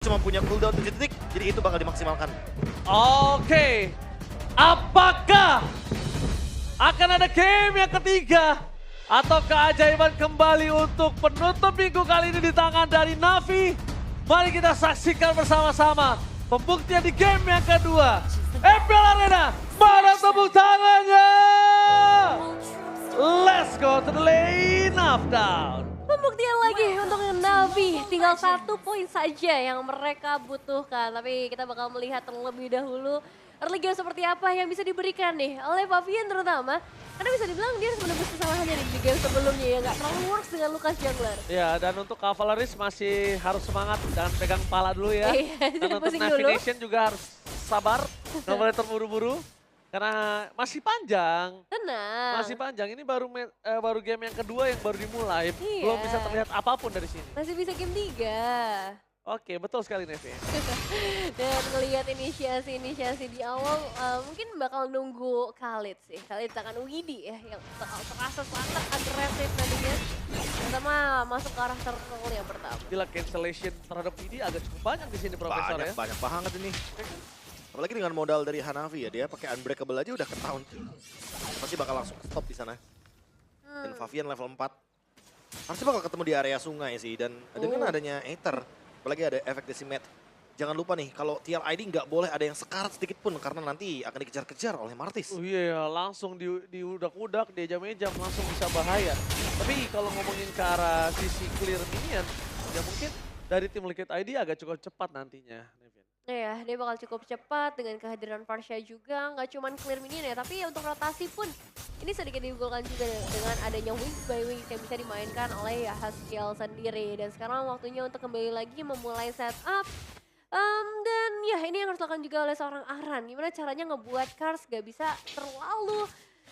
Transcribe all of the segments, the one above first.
cuma punya cooldown 7 detik, jadi itu bakal dimaksimalkan. Oke, apakah akan ada game yang ketiga? Atau keajaiban kembali untuk penutup minggu kali ini di tangan dari Navi? Mari kita saksikan bersama-sama pembuktian di game yang kedua. MPL Arena, mana tepuk tangannya? Let's go to the lane of down. Pembuktian lagi untuk Navi, tinggal 1 poin saja yang mereka butuhkan. Tapi kita bakal melihat terlebih dahulu early game seperti apa yang bisa diberikan nih oleh Favian terutama. Karena bisa dibilang dia harus menembus kesalahannya di game sebelumnya ya, nggak terlalu works dengan Lucas Jungler. Ya, dan untuk Cavaleris masih harus semangat, jangan pegang kepala dulu ya. Iya, Dan untuk pusing Navi dulu. Nation juga harus sabar, nggak boleh terburu-buru. Karena masih panjang. Tenang. Masih panjang, ini baru game yang kedua yang baru dimulai. Iya. Belum bisa terlihat apapun dari sini. Masih bisa game 3. Oke, betul sekali Nevi. Dan ngelihat inisiasi di awal mungkin bakal nunggu Khalid sih. Khalid akan Widi ya yang terasa sangat agresif tadinya. Pertama masuk ke arah turtle yang pertama. Gila, cancellation terhadap ini agak cukup banyak di sini Profesor ya. Banyak banget ini. Apalagi dengan modal dari Hanafi ya, dia pakai Unbreakable aja udah ke-taunt. Pasti bakal langsung stop di sana. Dan Favian level 4. Harusnya bakal ketemu di area sungai sih, dan dengan adanya Aether, apalagi ada efek Decimate. Jangan lupa nih, kalau TLID nggak boleh ada yang sekarat sedikit pun, karena nanti akan dikejar-kejar oleh Martis. Oh iya, langsung diudak-udak, diejam-ejam, langsung bisa bahaya. Tapi kalau ngomongin ke arah sisi clear minion, ya mungkin dari tim Liquid ID agak cukup cepat nantinya. Nevin. Iya, dia bakal cukup cepat dengan kehadiran Farsha juga. Nggak cuma clear minion ya, tapi untuk rotasi pun ini sedikit diunggulkan juga dengan adanya Wings by Wings yang bisa dimainkan oleh Haskiel sendiri. Dan sekarang waktunya untuk kembali lagi memulai setup. Dan ya ini yang harus dilakukan juga oleh seorang Aran. Gimana caranya ngebuat Kars gak bisa terlalu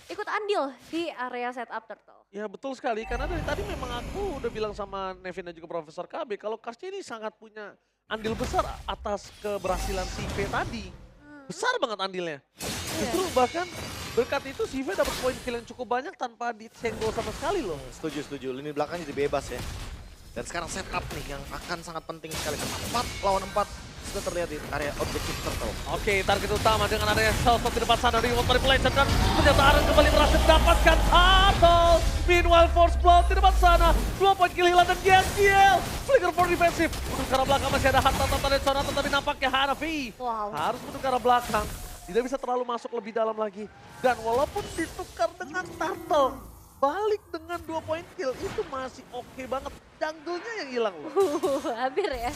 ikut andil di area setup turtle. Ya betul sekali, karena dari tadi memang aku udah bilang sama Nevin dan juga Profesor KB, kalau Karsnya ini sangat punya andil besar atas keberhasilan si V tadi. Besar banget andilnya. Justru bahkan berkat itu si V dapat poin kill yang cukup banyak tanpa disenggol sama sekali loh. Setuju. Lini belakang jadi bebas ya. Dan sekarang setup nih yang akan sangat penting sekali. 4 lawan 4 sudah terlihat di area objektif turtle. Oke, target utama dengan adanya Salsa di depan sana di manipulation dan ternyata Aran kembali berhasil mendapatkan turtle. Meanwhile Force Blood di depan sana, 2 poin kill hilang dan GSGL. Flicker for defensive. Untuk ke arah belakang masih ada Hatta dan Sonata, tapi nampaknya Hanafi harus menuju ke arah belakang. Tidak bisa terlalu masuk lebih dalam lagi. Dan walaupun ditukar dengan turtle, balik dengan 2 poin kill itu masih oke banget. Jungle-nya yang hilang loh. Hampir ya.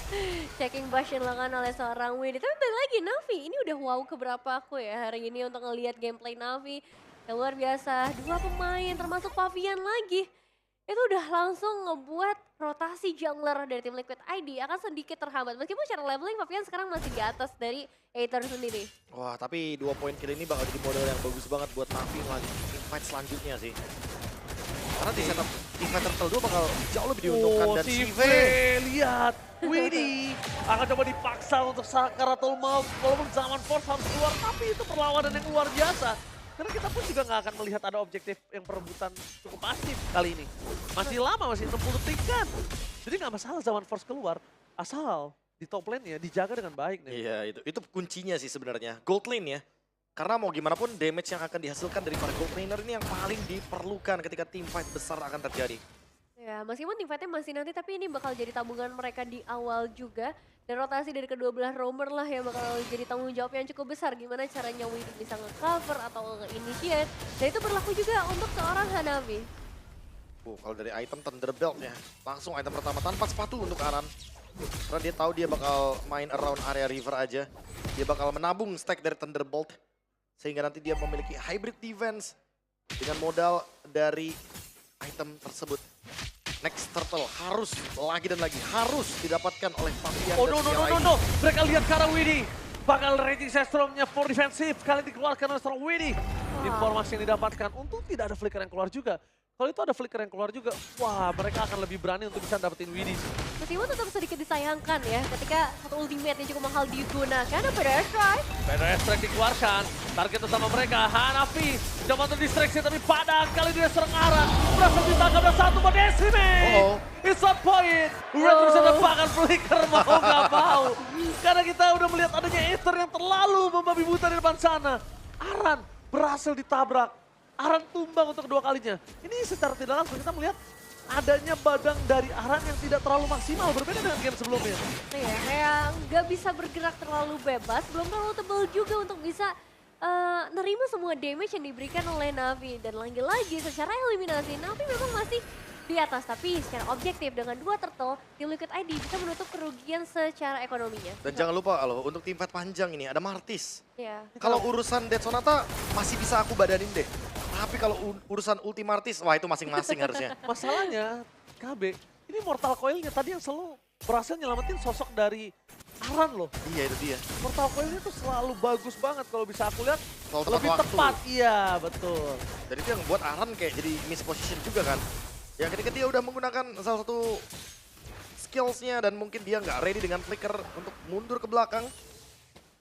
Checking bash yang dilakukan oleh seorang Widi. Tapi balik lagi Navi, ini udah wow keberapa aku ya hari ini untuk ngelihat gameplay Navi. Yang luar biasa, 2 pemain termasuk Favian lagi. Itu udah langsung ngebuat rotasi jungler dari tim Liquid ID akan sedikit terhambat. Meskipun secara leveling Favian sekarang masih di atas dari Aether sendiri. Wah, tapi 2 poin kill ini bakal jadi modal yang bagus banget buat Navi melanjutkan fight selanjutnya sih. Karena di setup di fight turtle 2 bakal jauh lebih diuntungkan dan si si V. lihat. Widi akan coba dipaksa untuk Sakaratul Maut. Walaupun zaman Force harus keluar, tapi itu perlawanan yang luar biasa. Karena kita pun juga nggak akan melihat ada objektif yang perebutan cukup pasif kali ini. Masih lama, masih 60 detik kan. Jadi nggak masalah zaman Force keluar, asal di top lane ya dijaga dengan baik nih. Iya, itu kuncinya sih sebenarnya. Gold lane ya. Karena mau gimana pun damage yang akan dihasilkan dari para gold laner ini yang paling diperlukan ketika team fight besar akan terjadi. Ya, meskipun tim fightnya masih nanti, tapi ini bakal jadi tabungan mereka di awal juga. Dan rotasi dari kedua belah roamer lah yang bakal jadi tanggung jawab yang cukup besar. Gimana caranya Widi bisa nge-cover atau nge-initiate. Dan itu berlaku juga untuk seorang Hanafi. Kalau dari item Thunderbolt ya, langsung item pertama tanpa sepatu untuk Aran. Karena dia tahu dia bakal main around area river aja. Dia bakal menabung stack dari Thunderbolt. Sehingga nanti dia memiliki hybrid defense dengan modal dari item tersebut. Next turtle harus lagi dan lagi harus didapatkan oleh Favian. Oh no. Mereka lihat ke arah Widi. Bakal rating Sestromnya for defensive. Kali dikeluarkan oleh seorang Widi. Informasi yang didapatkan. Untung tidak ada flicker yang keluar juga. Kalau itu ada flicker yang keluar juga, wah mereka akan lebih berani untuk bisa dapetin Widi. Meskipun tetap sedikit disayangkan ya ketika satu ultimate yang cukup mahal digunakan. Ada BDS Strike. BDS Strike dikeluarkan. Target utama mereka, Hanafi. Coba untuk distraksi tapi pada kali dia serang Aran. Berhasil ditangkap dan satu Decimate. It's a point. Red versus the Bahkan Flicker mau nggak mau. Karena kita udah melihat adanya Aether yang terlalu membabi buta di depan sana. Aran berhasil ditabrak. Aran tumbang untuk kedua kalinya. Ini secara tidak langsung kita melihat adanya badang dari Aran yang tidak terlalu maksimal. Berbeda dengan game sebelumnya. Iya, kayak nggak bisa bergerak terlalu bebas, belum terlalu tebal juga untuk bisa nerima semua damage yang diberikan oleh Navi. Dan lagi-lagi secara eliminasi, Navi memang masih di atas. Tapi secara objektif dengan 2 turtle, Team Liquid ID bisa menutup kerugian secara ekonominya. Dan jangan lupa loh, untuk tim fight panjang ini ada Martis. Iya. Kalau urusan Dead Sonata masih bisa aku badanin deh. Tapi kalau urusan ulti Martis, wah itu masing-masing harusnya. Masalahnya KB, ini Mortal Coil-nya tadi yang selalu berhasil nyelamatin sosok dari Aran loh. Iya itu dia. Mortal Coil-nya tuh selalu bagus banget kalau bisa aku lihat. Selalu Lebih waktu. tepat, iya betul. Dan itu yang buat Aran kayak jadi misposition juga kan. Ya ketika dia udah menggunakan salah satu skills-nya dan mungkin dia nggak ready dengan flicker untuk mundur ke belakang,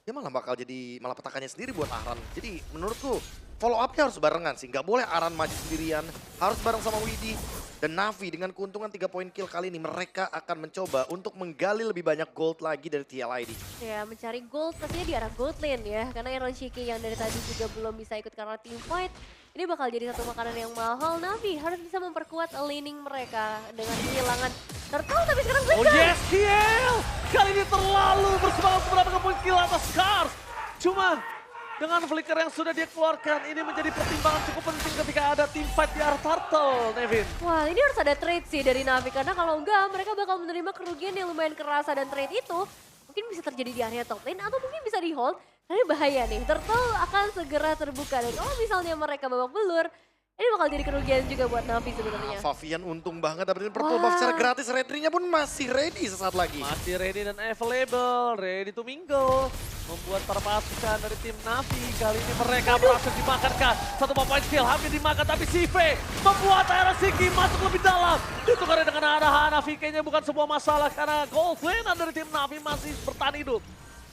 dia malah bakal jadi malah petakannya sendiri buat Aran. Jadi menurutku follow up-nya harus barengan sih. Nggak boleh Aran maju sendirian, harus bareng sama Widhi. Dan Navi dengan keuntungan 3 poin kill kali ini mereka akan mencoba untuk menggali lebih banyak gold lagi dari TLID. Ya, mencari gold pastinya di arah gold lane ya. Karena Iron Shiki yang dari tadi juga belum bisa ikut karena team fight. Ini bakal jadi satu makanan yang mahal. Navi harus bisa memperkuat laning mereka dengan kehilangan Turtle, tapi sekarang Oh Flicker. yes, Kiel! Kali ini terlalu bersemangat mendapatkan poin kill atas Cars. Cuma dengan flicker yang sudah dia keluarkan, ini menjadi pertimbangan cukup penting ketika ada team fight di arah Turtle, Nevin. Wah, ini harus ada trade sih dari Navi. Karena kalau enggak, mereka bakal menerima kerugian yang lumayan kerasa. Dan trade itu mungkin bisa terjadi di area top lane atau mungkin bisa di hold. Tapi bahaya nih, Turtle akan segera terbuka. Dan kalau misalnya mereka babak belur, ini bakal jadi kerugian juga buat Navi sebenarnya. Favian untung banget dapetin purple buff secara gratis. Retri-nya pun masih ready sesaat lagi. Masih ready dan available, ready to mingle. Membuat para pasukan dari tim Navi. Kali ini mereka berhasil dimakankan. Satu poin kill hampir dimakan, tapi Sive membuat Iron Shiki masuk lebih dalam. Ditukarnya dengan ada Hanafi, kayaknya bukan sebuah masalah karena gold lane dari tim Navi masih bertahan hidup.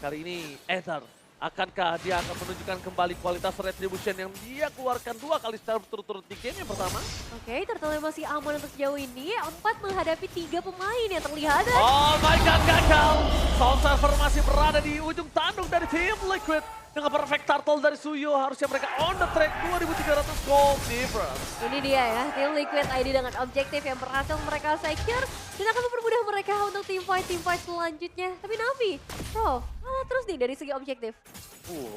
Kali ini Aether, akankah dia akan menunjukkan kembali kualitas retribution yang dia keluarkan 2 kali secara berturut-turut di game yang pertama? Oke, Turtle masih aman untuk sejauh ini. 4 menghadapi 3 pemain yang terlihat. Dan Oh my god, gagal! Soul Surfer masih berada di ujung tanduk dari tim Liquid. Dengan perfect turtle dari Suyo, harusnya mereka on the track 2.300 gold difference. ini dia ya, tim Liquid ID dengan objektif yang berhasil mereka secure. Dan akan mempermudah mereka untuk team fight selanjutnya. Tapi Navi, bro, kalah terus nih dari segi objektif.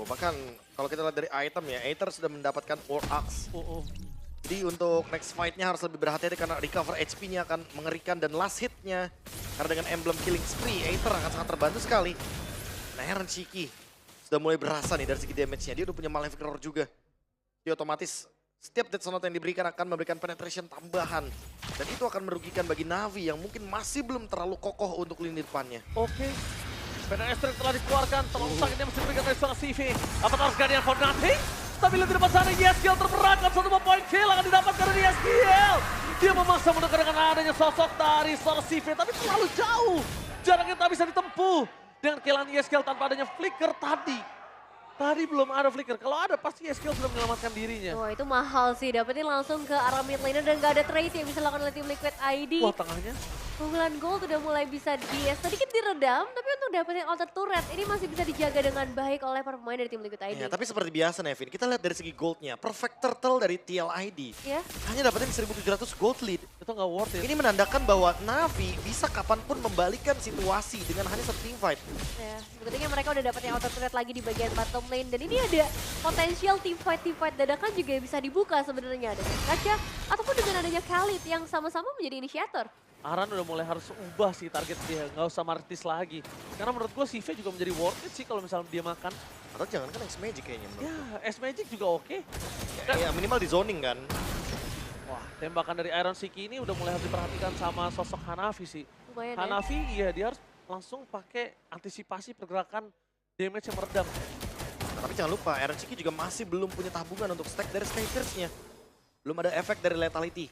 Bahkan kalau kita lihat dari item ya, Aether sudah mendapatkan War Axe. Jadi untuk next fight-nya harus lebih berhati-hati karena recover HP-nya akan mengerikan dan last hit-nya. Karena dengan emblem killing spree, Aether akan sangat terbantu sekali. Nah, Iron Shiki sudah mulai berasa nih dari segi damage-nya. Dia udah punya Malefic Roar juga. Jadi otomatis setiap Death Sonata yang diberikan akan memberikan penetration tambahan. Dan itu akan merugikan bagi Navi yang mungkin masih belum terlalu kokoh untuk lini depannya. Oke. Penetrate telah dikeluarkan, terlalu sakitnya masih diberikan dari seorang CV. Apa harus Guardian for nothing? Tapi lihat di depan sana, YesKiel terperangkap, 1 poin kill akan didapatkan dari YesKiel. Dia memaksa mendekat dengan adanya sosok dari seorang CV, tapi terlalu jauh. Jaraknya tak bisa ditempuh. Dengan kehilangan YesKiel tanpa adanya flicker tadi. Tadi belum ada flicker, kalau ada pasti YesKiel sudah menyelamatkan dirinya. Wah, itu mahal sih, dapetin langsung ke arah mid laner dan gak ada trade yang bisa dilakukan oleh tim Liquid ID. Wah, tengahnya. Keunggulan gold udah mulai bisa sedikit diredam, tapi untuk dapetin alter turret ini masih bisa dijaga dengan baik oleh para pemain dari tim Liquid ID. Ya, tapi seperti biasa Nevin, kita lihat dari segi goldnya. Perfect Turtle dari TLID. Ya. Hanya dapetin 1.700 gold lead. Itu nggak worth it. Ini menandakan bahwa Navi bisa kapanpun membalikan situasi dengan hanya satu team fight. Ya, sebetulnya mereka udah dapetin alter turret lagi di bagian bottom lane dan ini ada potensial team fight dadakan juga bisa dibuka sebenarnya dengan Kaca ataupun dengan adanya Khalid yang sama-sama menjadi inisiator. Aran udah mulai harus ubah sih target dia, nggak usah Martis lagi. Karena menurut gue CV juga menjadi worth it sih kalau misalnya dia makan. Atau jangan kan X-Magic kayaknya menurut. Ya, S-Magic juga oke. Ya minimal di zoning kan. Wah, tembakan dari Iron Shiki ini udah mulai harus diperhatikan sama sosok Hanafi sih. Lumayan ya. Hanafi, iya dia harus langsung pakai antisipasi pergerakan damage yang meredam. Nah, tapi jangan lupa, Iron Shiki juga masih belum punya tabungan untuk stack dari Sky Pierce-nya. Belum ada efek dari Lethality.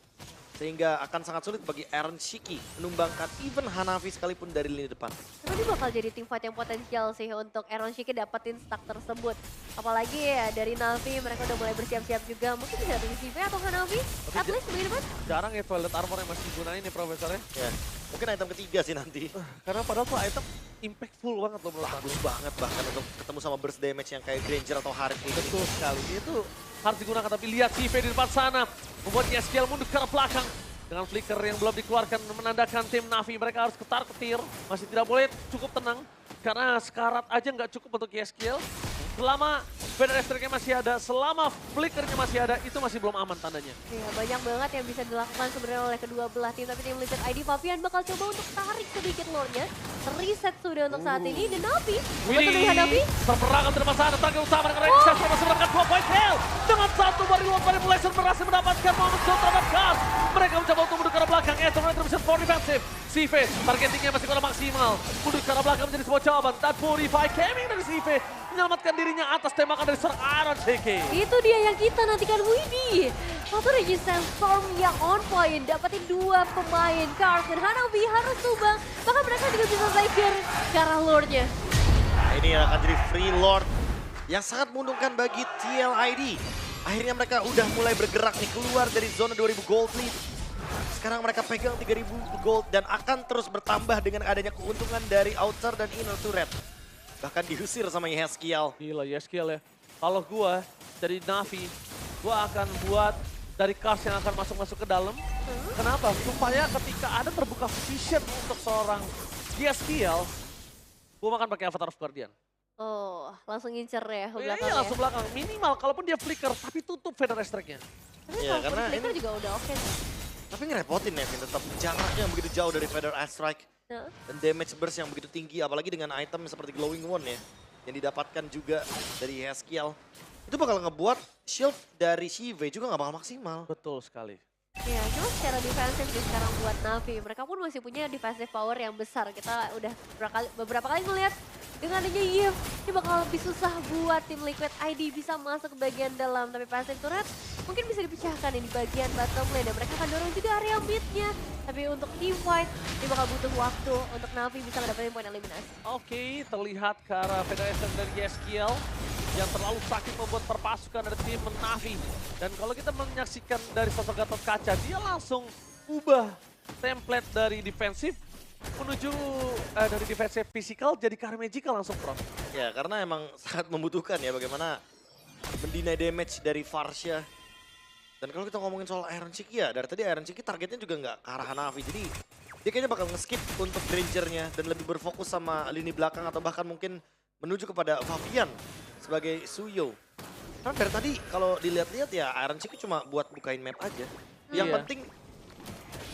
Sehingga akan sangat sulit bagi Iron Shiki menumbangkan even Hanafi sekalipun dari lini depan. Tapi ini bakal jadi tim fight yang potensial sih untuk Iron Shiki dapetin stack tersebut. Apalagi ya dari Navi mereka udah mulai bersiap-siap juga. Mungkin bisa dari CV atau Hanafi, at least begini depan. Jarang ya toilet armor yang masih digunain nih profesornya. Ya. Mungkin item ketiga sih nanti. Karena padahal tuh item impactful banget loh menurut aku. Bagus banget bahkan untuk ketemu sama burst damage yang kayak Granger atau Harith itu. Betul sekali. Itu harus digunakan, tapi lihat CV di depan sana. Membuat YSKL mundur ke arah belakang. Dengan flicker yang belum dikeluarkan menandakan tim Navi. Mereka harus ketar-ketir. Masih tidak boleh cukup tenang. Karena sekarat aja nggak cukup untuk YSKL. Selama Vader Estriknya masih ada, selama flickernya masih ada, itu masih belum aman tandanya. Ya, banyak banget yang bisa dilakukan sebenarnya oleh kedua belah tim. Tapi tim Liquid ID Fabian bakal coba untuk tarik sedikit lore-nya. Reset sudah untuk saat ini. Dan Navi, betul dengan Navi. Terperangan di depan sana, target utama dengan Reksa masih mendapatkan 2 point kill. Dengan satu dari luar manipulation berhasil mendapatkan momen terhadap Gas. Mereka mencoba untuk mundur ke arah belakang. Ethernet terpisah for defensive. CV, targetingnya masih kurang maksimal. Mundur ke arah belakang menjadi sebuah jawaban. Dan Purify coming dari CV. Menyelamatkan dirinya atas tembakan dari seorang Aaron CK. Itu dia yang kita nantikan, Widih. Satu resistance storm yang on point. Dapetin 2 pemain. Cars dan Hanabi harus tumbang. Bahkan mereka juga bisa trigger ke arah lore-nya. Nah, ini akan jadi free lord yang sangat menguntungkan bagi TLID. Akhirnya mereka udah mulai bergerak nih keluar dari zona 2000 gold lead. Sekarang mereka pegang 3000 gold dan akan terus bertambah dengan adanya keuntungan dari outer dan inner turret. Bahkan diusir sama YSKL. Gila YSKL ya. Kalau gua dari Navi, gua akan buat dari Cars yang akan masuk-masuk ke dalam. Kenapa? Supaya ketika ada terbuka vision untuk seorang YSKL, gua makan pakai Avatar of Guardian. Oh, langsung ngincer ya ke Iya, belakang ya. langsung belakang. Minimal kalaupun dia flicker, tapi tutup Vader Strike-nya. Tapi Ya, kalau karena flicker ini- juga udah oke sih. Tapi ngerepotin Nevin, tetap jaraknya begitu jauh dari Vader Strike. Nah, Dan damage burst yang begitu tinggi, apalagi dengan item seperti Glowing One ya. Yang didapatkan juga dari YSKL. Itu bakal ngebuat shield dari CV juga nggak bakal maksimal. Betul sekali. ya cuma secara defensif nih sekarang buat Navi. Mereka pun masih punya defensive power yang besar. Kita udah beberapa kali ngeliat dengan adanya Yves, ini bakal lebih susah buat tim Liquid ID bisa masuk ke bagian dalam. Tapi passive turret mungkin bisa dipecahkan di bagian bottom lane. Dan mereka akan dorong juga area mid-nya. Tapi untuk team fight, ini bakal butuh waktu untuk Navi bisa mendapatkan poin eliminasi. Oke, terlihat ke arah Federation dari YSKL yang terlalu sakit membuat perpasukan dari tim Navi. Dan kalau kita menyaksikan dari sosok Gatot Kaca, dia langsung ubah template dari defensif menuju dari defensif physical jadi ke arah magical langsung pro. Ya karena emang sangat membutuhkan ya bagaimana mendinai damage dari Varsha. Dan kalau kita ngomongin soal Iron Chick ya, dari tadi Iron Chick targetnya juga nggak ke arah Hanavi. Jadi dia kayaknya bakal nge-skip untuk Grangernya dan lebih berfokus sama lini belakang atau bahkan mungkin menuju kepada Fabian sebagai Suyo. Karena dari tadi kalau dilihat-lihat ya Iron Chick cuma buat bukain map aja. Yang Iya. penting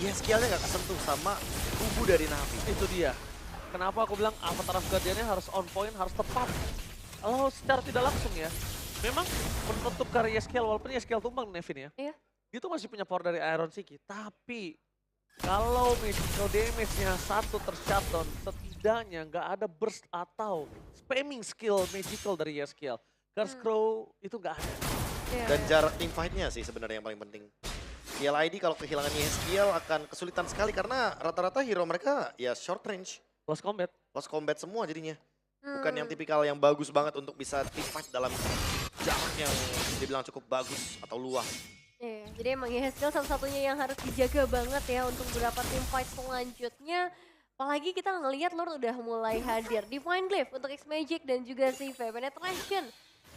skill-nya nggak kesentuh sama tubuh dari Navi. Itu dia. Kenapa aku bilang Avatar of Guardian-nya harus on point, harus tepat. Kalau secara tidak langsung ya, memang menutup karya YSKL, walaupun YSKL tumbang Nevin ya. Iya. Dia tuh masih punya power dari Iron Siki, tapi kalau magical damage-nya satu tershutdown, setidaknya nggak ada burst atau spamming skill magical dari YSKL. Curse Crow itu nggak ada. Iya, Dan iya. jarak team fight-nya sih sebenarnya yang paling penting. TLID kalau kehilangan YSKL akan kesulitan sekali karena rata-rata hero mereka ya short range. Close combat. Lost combat semua jadinya. Bukan yang Hmm. tipikal yang bagus banget untuk bisa team fight dalam jarak yang dibilang cukup bagus atau luas. Iya, jadi emang YSKL satu-satunya yang harus dijaga banget ya untuk beberapa tim fight selanjutnya. Apalagi kita ngelihat Lord udah mulai hadir. Divine Glyph untuk X-Magic dan juga CV Penetration.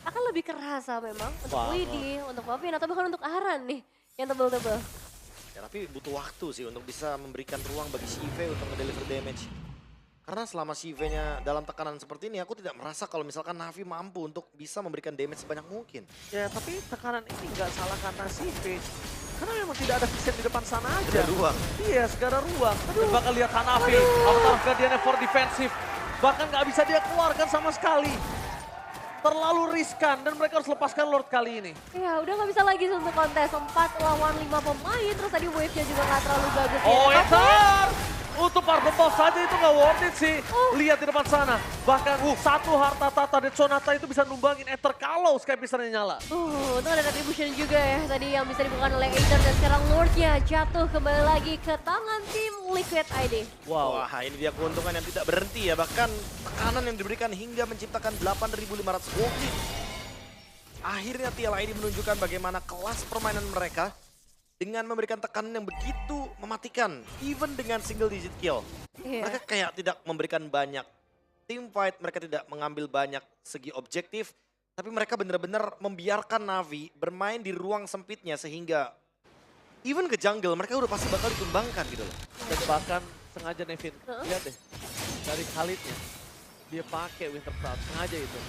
Akan lebih kerasa memang untuk Banget. Widih, untuk Fabian atau bahkan untuk Aran nih. Yang tebel-tebel. Ya, tapi butuh waktu sih untuk bisa memberikan ruang bagi CV untuk nge-deliver damage. Karena selama CV-nya dalam tekanan seperti ini, aku tidak merasa kalau misalkan Navi mampu untuk bisa memberikan damage sebanyak mungkin. Ya tapi tekanan ini nggak salah karena CV. Karena memang tidak ada vision di depan sana aja. Ada ruang. Iya, segala ruang. Dan bakal lihat Hanafi, Avatar of Guardian-nya for defensive. Bahkan nggak bisa dia keluarkan sama sekali. Terlalu riskan dan mereka harus lepaskan Lord kali ini. Ya udah nggak bisa lagi untuk kontes 4 lawan 5 pemain. Terus tadi wave-nya juga nggak terlalu bagus. Oh, ya. Ether! Untuk Purple Boss saja itu nggak worth it sih. Oh. Lihat di depan sana. Bahkan satu harta tata dan Sonata itu bisa numbangin Ether kalau Sky Pisarnya nyala. Itu ada retribution juga ya tadi yang bisa dibuka oleh Aether. Dan sekarang Lord-nya jatuh kembali lagi ke tangan tim Liquid ID. Wow. Wah, ini dia keuntungan yang tidak berhenti ya. Bahkan tekanan yang diberikan hingga menciptakan 8.500 gold lead. Akhirnya TLID menunjukkan bagaimana kelas permainan mereka. dengan memberikan tekanan yang begitu mematikan, even dengan single digit kill. Iya. Mereka kayak tidak memberikan banyak team fight, mereka tidak mengambil banyak segi objektif, tapi mereka benar-benar membiarkan Navi bermain di ruang sempitnya sehingga even ke jungle mereka udah pasti bakal ditumbangkan gitu loh. Dan bahkan sengaja Nevin, lihat deh dari Khalidnya. Dia pakai Winter Cloud, sengaja itu.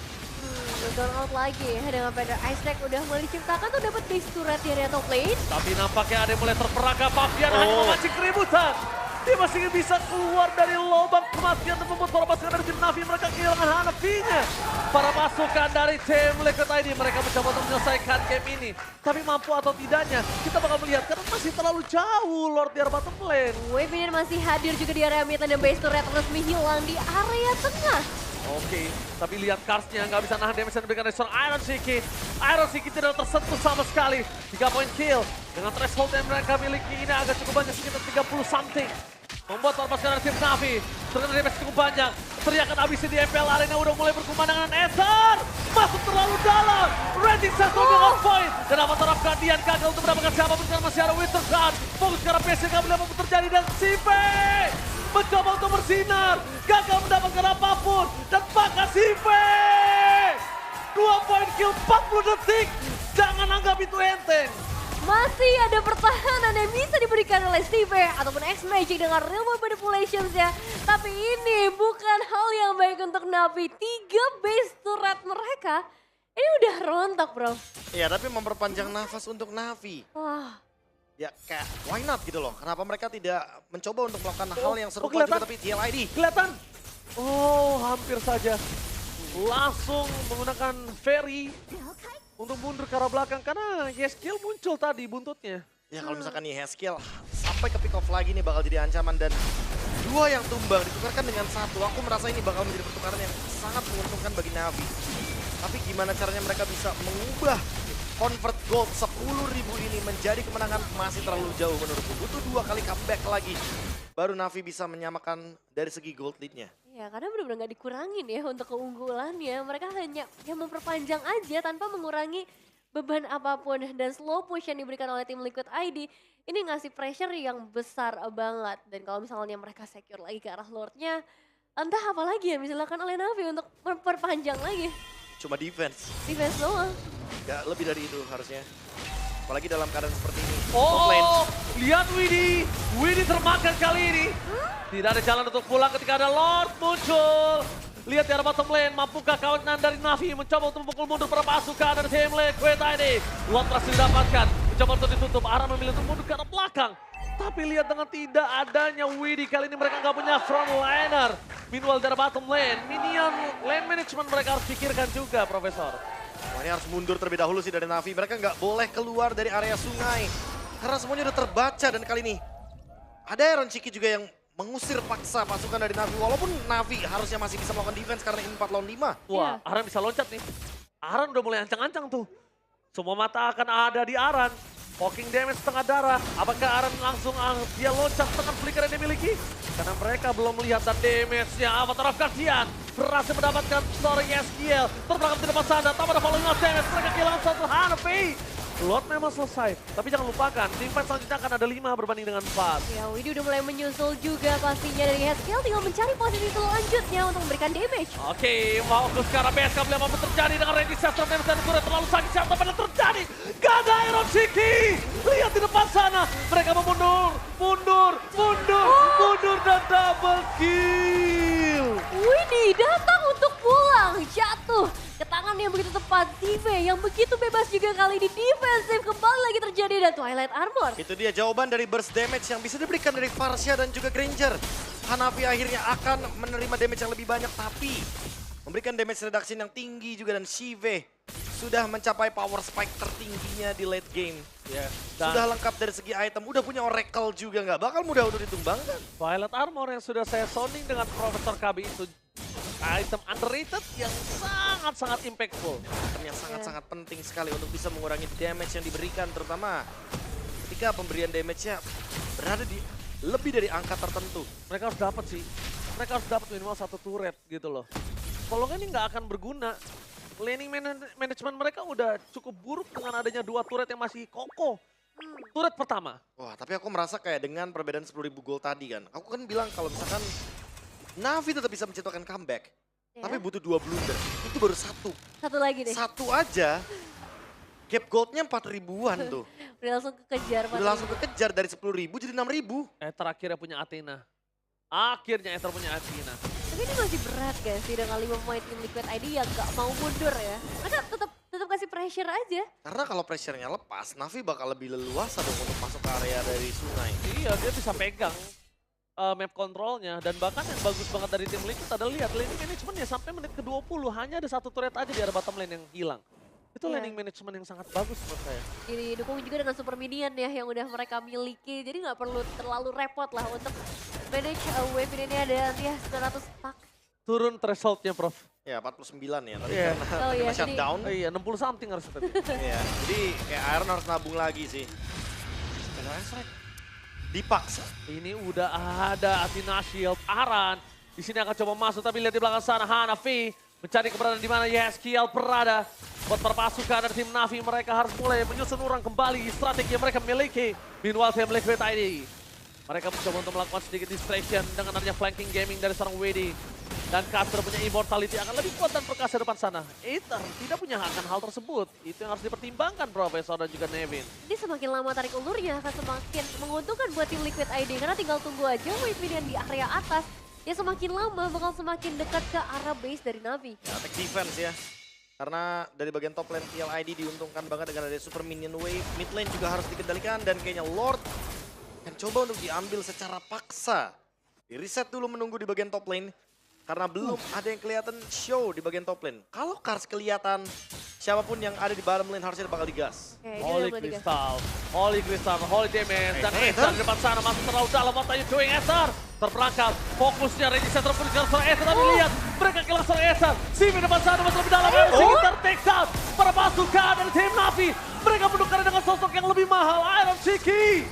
Down out lagi ya dengan Vader Ice udah mulai diciptakan tuh dapat base turret dari top lane. Tapi nampaknya ada yang mulai terperangkap, Fabian hanya memancing keributan. Dia masih bisa keluar dari lubang kematian dan membuat para pasukan dari tim Navi mereka kehilangan Hanafinya. Para pasukan dari tim Liquid ID mereka mencoba untuk menyelesaikan game ini. Tapi mampu atau tidaknya kita bakal melihat karena masih terlalu jauh Lord di bottom lane. Wave masih hadir juga di area mid dan base turret resmi hilang di area tengah. Oke, tapi lihat Karsnya nggak bisa nahan damage yang diberikan dari seorang Iron Shiki. Iron Shiki tidak tersentuh sama sekali. 3 point kill. Dengan threshold yang mereka miliki ini agak cukup banyak, sekitar 30 something. Membuat para pasukan dari tim Navi terkena damage cukup banyak. Teriakan abisnya di FPL Arena udah mulai berkumandang dengan Ether. Masuk terlalu dalam. Rating 1 dengan point. Dan Avatar of Guardian gagal untuk mendapatkan siapapun karena masih ada Winter Guard. Fokus ke arah PC nggak boleh apa terjadi dan Sipe mencoba untuk bersinar. Gagal mendapatkan apapun. Dan bahkan Sipe 2 point kill 40 detik. Jangan anggap itu enteng. Masih ada pertahanan yang bisa diberikan oleh Steve ataupun X-Magic dengan real world manipulations ya. Tapi ini bukan hal yang baik untuk Navi. 3 base turret mereka ini udah rontok bro. Iya, tapi memperpanjang nafas untuk Navi. Wah. Ya kayak why not gitu loh. Kenapa mereka tidak mencoba untuk melakukan hal yang serupa kelihatan. juga tapi TLID. Kelihatan. Oh, hampir saja. Langsung menggunakan ferry untuk mundur ke arah belakang karena Yeskiel muncul tadi buntutnya. Ya kalau misalkan nih Haskill sampai ke pick off lagi nih bakal jadi ancaman dan 2 yang tumbang ditukarkan dengan 1. Aku merasa ini bakal menjadi pertukaran yang sangat menguntungkan bagi Navi. Tapi gimana caranya mereka bisa mengubah convert gold 10.000 ini menjadi kemenangan masih terlalu jauh menurutku. Butuh 2 kali comeback lagi baru Navi bisa menyamakan dari segi gold lead-nya. Ya karena benar-benar nggak dikurangin ya untuk keunggulannya. Mereka hanya yang memperpanjang aja tanpa mengurangi beban apapun. Dan slow push yang diberikan oleh tim Liquid ID ini ngasih pressure yang besar banget. Dan kalau misalnya mereka secure lagi ke arah Lordnya, entah apa lagi yang bisa dilakukan oleh Navi untuk memperpanjang lagi. Cuma defense, Defense doang. gak lebih dari itu harusnya. Apalagi dalam keadaan seperti ini. Top lane. Oh, lihat Widhi. Widhi termakan kali ini. Tidak ada jalan untuk pulang ketika ada Lord muncul. Lihat di arah bottom lane, mampukah kawanan dari Navi mencoba untuk memukul mundur para pasukan dari tim Liquid ID. Lord berhasil didapatkan, mencoba untuk ditutup. Aran memilih untuk mundur ke arah belakang. Tapi lihat dengan tidak adanya Widhi, kali ini mereka nggak punya frontliner. Meanwhile dari bottom lane, minion lane management mereka harus pikirkan juga, Profesor. Wah, ini harus mundur terlebih dahulu sih dari Navi. Mereka nggak boleh keluar dari area sungai. Karena semuanya udah terbaca dan kali ini ada Iron Chiki juga yang mengusir paksa pasukan dari Navi. Walaupun Navi harusnya masih bisa melakukan defense karena ini 4 lawan 5. Wah, Aran bisa loncat nih. Aran udah mulai ancang-ancang tuh. Semua mata akan ada di Aran. Poking damage setengah darah. Apakah Aran langsung dia loncat dengan flicker yang dimiliki? Karena mereka belum melihat dan damage-nya Avatar of Guardian berhasil mendapatkan seorang Yeskiel. Terperangkap di depan sana, tanpa ada following up damage. Mereka kehilangan satu Hanafi. Lord memang selesai, tapi jangan lupakan tim fight selanjutnya akan ada 5 berbanding dengan 4. Ya Widhi udah mulai menyusul juga pastinya dari Haskill, tinggal mencari posisi selanjutnya untuk memberikan damage. Oke, mau ke sekarang BSK boleh apa terjadi dengan Randy Sastro damage dan turret terlalu sakit siapa pada terjadi. Gak ada Iron Shiki. Lihat di depan sana, mereka mundur dan double kill. Widhi datang untuk pulang, jatuh ke tangan yang begitu tepat. Sive yang begitu bebas juga kali di defensif kembali lagi terjadi dan Twilight Armor. Itu dia jawaban dari burst damage yang bisa diberikan dari Farsha dan juga Granger. Hanafi akhirnya akan menerima damage yang lebih banyak tapi memberikan damage reduction yang tinggi juga dan Sive sudah mencapai power spike tertingginya di late game. Ya, Sudah lengkap dari segi item, udah punya Oracle juga nggak bakal mudah untuk ditumbangkan. Twilight Armor yang sudah saya sounding dengan Profesor KB itu item underrated yang sangat-sangat impactful. Item yang sangat-sangat penting sekali untuk bisa mengurangi damage yang diberikan, terutama ketika pemberian damage-nya berada di lebih dari angka tertentu. Mereka harus dapat sih. Mereka harus dapat minimal 1 turret gitu loh. Kalau nggak ini nggak akan berguna. Laning management mereka udah cukup buruk dengan adanya 2 turret yang masih kokoh. Turret pertama. Wah, tapi aku merasa kayak dengan perbedaan 10.000 gol tadi kan. Aku kan bilang kalau misalkan Navi tetap bisa menciptakan comeback. Ya. Tapi butuh 2 blunder. Itu baru satu. Satu lagi deh. Satu aja. Gap goldnya 4.000-an tuh. Udah langsung kekejar. Udah langsung kekejar dari 10.000 jadi 6.000. Ether akhirnya punya Athena. Akhirnya Ether punya Athena. Tapi ini masih berat gak sih dengan 5 pemain tim Liquid ID yang gak mau mundur ya. Mereka tetap kasih pressure aja. Karena kalau pressure-nya lepas, Navi bakal lebih leluasa dong untuk masuk ke area dari sungai. Iya, dia bisa pegang map kontrolnya. Dan bahkan yang bagus banget dari tim Liquid adalah lihat laning management ya sampai menit ke-20 hanya ada satu turret aja di area bottom lane yang hilang. Itu Iya. laning management yang sangat bagus menurut saya. Didukung juga dengan super minion ya yang udah mereka miliki. Jadi nggak perlu terlalu repot lah untuk manage wave ini ada ya 900 stack. Turun thresholdnya, Prof. Ya 49 ya, tapi Iya. karena Oh, iya, timnya shutdown. Iya, 60 something harus tadi. Iya, jadi kayak Iron harus nabung lagi sih. Dipaksa. Ini udah ada Athena Shield, Aran. Di sini akan coba masuk, tapi lihat di belakang sana Hanafi mencari keberadaan di mana Yeskiel berada. Buat para pasukan dari tim Navi, mereka harus mulai menyusun orang kembali strategi yang mereka miliki. Meanwhile, tim Liquid ID, mereka mencoba untuk melakukan sedikit distraction dengan adanya flanking gaming dari seorang WD. Dan Caster punya immortality akan lebih kuat dan perkasa depan sana. Aether tidak punya akan hal tersebut. Itu yang harus dipertimbangkan Profesor dan juga Nevin. Ini semakin lama tarik ulurnya akan semakin menguntungkan buat tim Liquid ID. Karena tinggal tunggu aja wave minion di area atas. Ya semakin lama bakal semakin dekat ke arah base dari Navi. Ya, attack defense ya. Karena dari bagian top lane TLID diuntungkan banget dengan ada super minion wave. Mid lane juga harus dikendalikan dan kayaknya Lord akan coba untuk diambil secara paksa. Di reset dulu menunggu di bagian top lane. Karena belum ada yang kelihatan show di bagian top lane. Kalau Kars kelihatan, siapapun yang ada di bottom lane harusnya bakal digas. Oke, ini Holy udah mulai digas. Crystal, Holy Damage, dan Aether. Aether di depan sana masuk terlalu dalam. What are you doing, Aether? Terperangkap, fokusnya Reggie Center pun keluar seorang Aether, tapi lihat mereka keluar seorang Aether. Simi depan sana masuk lebih dalam, Sekitar takes out para pasukan dari tim Navi. Mereka menukar dengan sosok yang lebih mahal, Iron Shiki.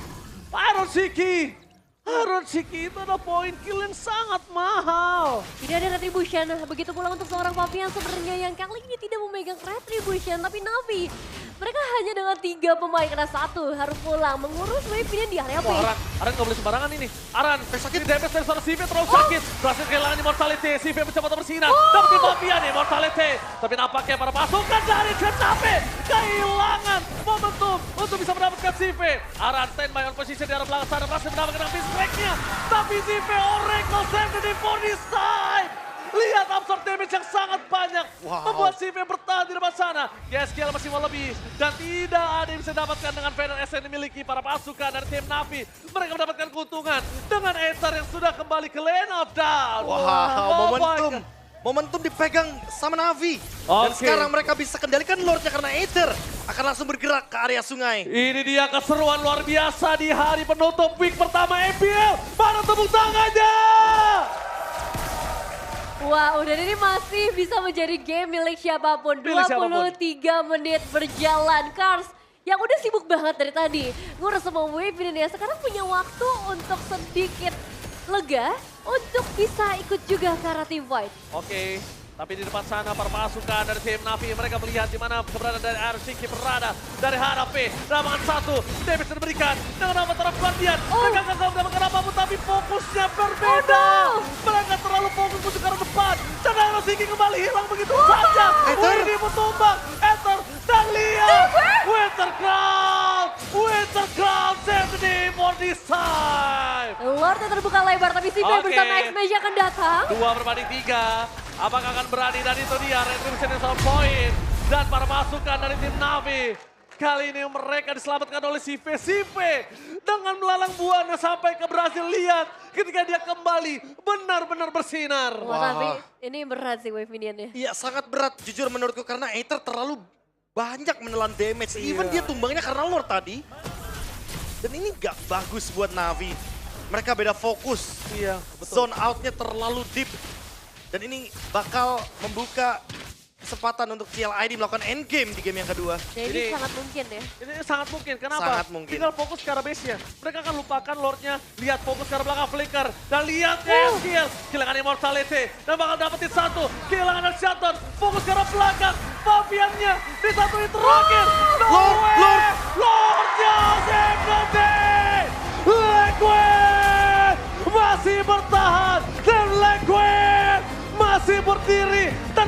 Iron Shiki itu ada poin kill yang sangat mahal. Tidak ada retribution, begitu pula untuk seorang Papi yang sebenarnya yang kali ini tidak memegang retribution. Tapi Navi, mereka hanya dengan 3 pemain karena 1 harus pulang mengurus wave minion di area Wah, base. Aran gak boleh sembarangan ini. Aran, sakit damage dari seorang Sive terlalu sakit. Berhasil kehilangan immortality. Sive mencoba untuk bersinar. Dapat bagian immortality. Tapi nampaknya para pasukan dari Getafe kehilangan momentum untuk bisa mendapatkan Sive. Aran standby on position di arah belakang sana. Berhasil mendapatkan habis breaknya. Tapi Sive Oracle save the for this time. Lihat absorb damage yang sangat banyak. Wow. Membuat Sive bertahan di depan sana. Yeskiel masih mau lebih. Dan tidak ada yang bisa dapatkan dengan Venom S yang dimiliki para pasukan dari tim Navi. Mereka mendapatkan keuntungan dengan Aether yang sudah kembali ke lane of down. Wow, Oh my momentum. God. Momentum dipegang sama Navi. Dan Oke. sekarang mereka bisa kendalikan Lordnya karena Aether akan langsung bergerak ke area sungai. Ini dia keseruan luar biasa di hari penutup week pertama MPL. Mana tepuk tangannya? Wow, dan ini masih bisa menjadi game milik siapapun. Milik siapapun. 23 menit berjalan. Kars yang udah sibuk banget dari tadi ngurus semua wave ini, sekarang punya waktu untuk sedikit lega untuk bisa ikut juga ke arah team fight. Oke, tapi di depan sana para pasukan dari tim Navi mereka melihat di mana keberadaan dari Iron Shiki berada dari Hanafi. Lapangan 1, damage diberikan dengan nama terap Guardian. Mereka gagal mendapatkan apapun tapi fokusnya berbeda. Mereka terlalu fokus menuju ke arah depan. Dan Iron Shiki kembali hilang begitu saja. Aether. Ini tumbang. Aether dan lihat. Winter Crown save the day for this time. Lordnya terbuka lebar, tapi Sive Oke. bersama X-Mesh akan datang. 2/3. Apakah akan berani? Dan itu dia retribution yang sama poin. Dan para pasukan dari tim Navi. Kali ini mereka diselamatkan oleh Sive. Sive dengan melalang buana sampai ke berhasil lihat ketika dia kembali benar-benar bersinar. Wah, tapi ini berat sih wave minionnya. Iya sangat berat jujur menurutku karena Aether terlalu banyak menelan damage. Even dia tumbangnya karena Lord tadi. Dan ini gak bagus buat Navi. Mereka beda fokus. Iya, betul. Zone outnya terlalu deep. Dan ini bakal membuka kesempatan untuk CLID melakukan endgame di game yang kedua. Jadi Ini- sangat mungkin ya. Ini sangat mungkin, kenapa? Sangat mungkin. Tinggal fokus ke arah base-nya. Mereka akan lupakan Lord-nya. Lihat fokus ke arah belakang Flicker. Dan lihat Skill. Kehilangan Immortality. Dan bakal dapetin satu. Kehilangan dari Shutter. Fokus ke arah belakang. Fabiannya di satu hit terakhir. Lord-nya Zephyr. Liquid masih bertahan. Dan Liquid masih berdiri. Dan